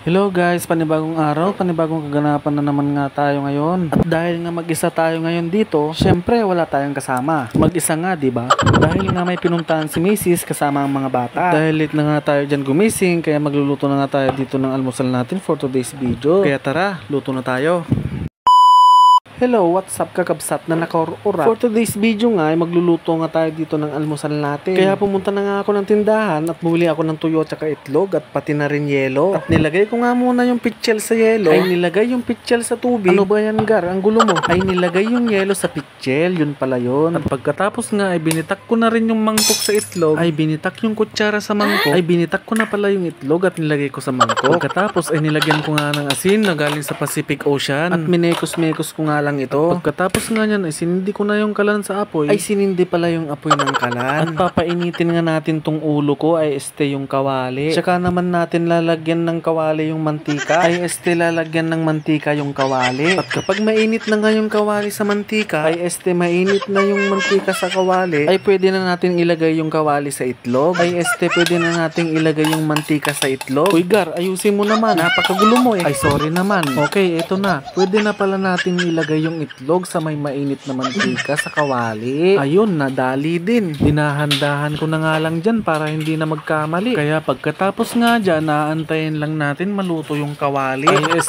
Hello guys, panibagong araw, panibagong kaganapan na naman nga tayo ngayon. At dahil nga mag-isa tayo ngayon dito, syempre wala tayong kasama. Mag-isa nga, di ba? Dahil nga may pinuntahan si Mrs. kasama ang mga bata. Dahil late na nga tayo dyan gumising, kaya magluluto na nga tayo dito ng almusal natin for today's video. Kaya tara, luto na tayo. Hello, what's up kakabsat na nakaurura? For today's video nga ay magluluto nga tayo dito ng almusal natin. Kaya pumunta na nga ako ng tindahan at bumili ako ng tuyo at saka itlog at pati na rin yelo. At nilagay ko nga muna yung pitchel sa yelo. Ay nilagay yung pitchel sa tubig. Ano ba yan gar? Ang gulo mo. Ay nilagay yung yelo sa pitchel. Yun pala yun. At pagkatapos nga ay binitak ko na rin yung mangkok sa itlog. Ay binitak yung kutsara sa mangkok. Ay binitak ko na pala yung itlog at nilagay ko sa mangkok. Pagkatapos ay nilagyan ko nga ng asin na galing sa Pacific Ocean. At minekos-mekos ko nga lang ito. At pagkatapos nga niyan ay sinindi ko na yung kalan sa apoy. Ay sinindi pala yung apoy ng kalan. At papainitin nga natin tong ulo ko ay yung kawali. Tsaka naman natin lalagyan ng kawali yung mantika. Ay lalagyan ng mantika yung kawali. At kapag mainit na nga yung kawali sa mantika, ay mainit na yung mantika sa kawali, ay pwede na natin ilagay yung kawali sa itlog. Ay pwede na natin ilagay yung mantika sa itlog. Uy gar, ayusin mo naman. Napakagulo mo eh. Ay sorry naman. Okay, eto na. Pwede na pala natin ilagay yung itlog sa may mainit na mantika sa kawali. Ayun, nadali din. Dinahandahan ko na nga lang dyan para hindi na magkamali. Kaya pagkatapos nga dyan, aantayin lang natin maluto yung kawali. Ay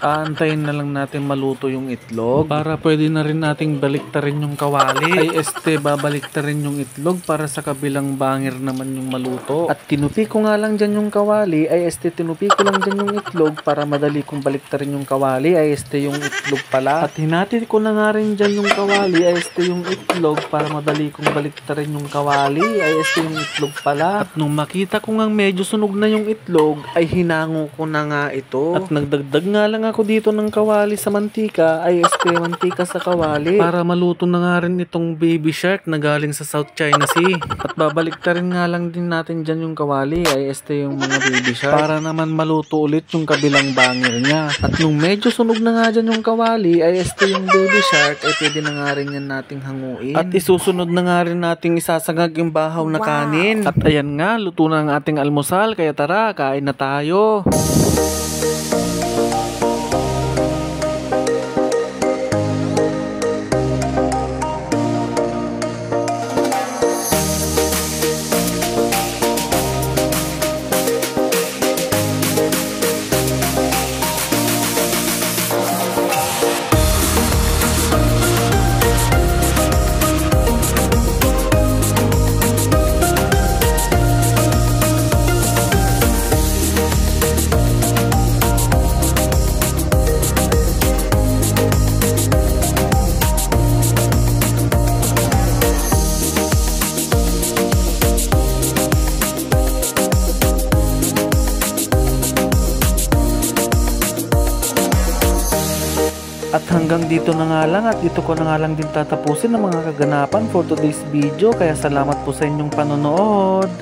aantayin na lang natin maluto yung itlog para pwede na rin nating baliktarin yung kawali. Ay babaliktarin yung itlog para sa kabilang bangir naman yung maluto. At tinupi ko nga lang dyan yung kawali. Ay tinupi ko lang dyan yung itlog para madali kong baliktarin yung kawali. Ay yung itlog pala. At hinati ko na nga rin dyan yung kawali. Ay yung itlog para madali kong baliktarin yung kawali. Ay yung itlog pala. At nung makita ko nga medyo sunog na yung itlog, ay hinango ko na nga ito. At nagdagdag nga lang ako dito ng kawali sa mantika. Ay mantika sa kawali para maluto na nga rin itong baby shark na galing sa South China Sea. At babaliktarin nga lang din natin dyan yung kawali. Ay yung mga baby shark para naman maluto ulit yung kabilang bangir niya. At nung medyo sunog na nga dyan yung kawali, ay yung baby shark, ay pwede na nga rin yan nating hanguin. At isusunod na nga rin nating isasangag yung bahaw na kanin. At ayan nga, luto na ang ating almusal. Kaya tara, kain na tayo. At hanggang dito na nga lang at dito ko na nga lang din tatapusin ang mga kaganapan for today's video. Kaya salamat po sa inyong panonood.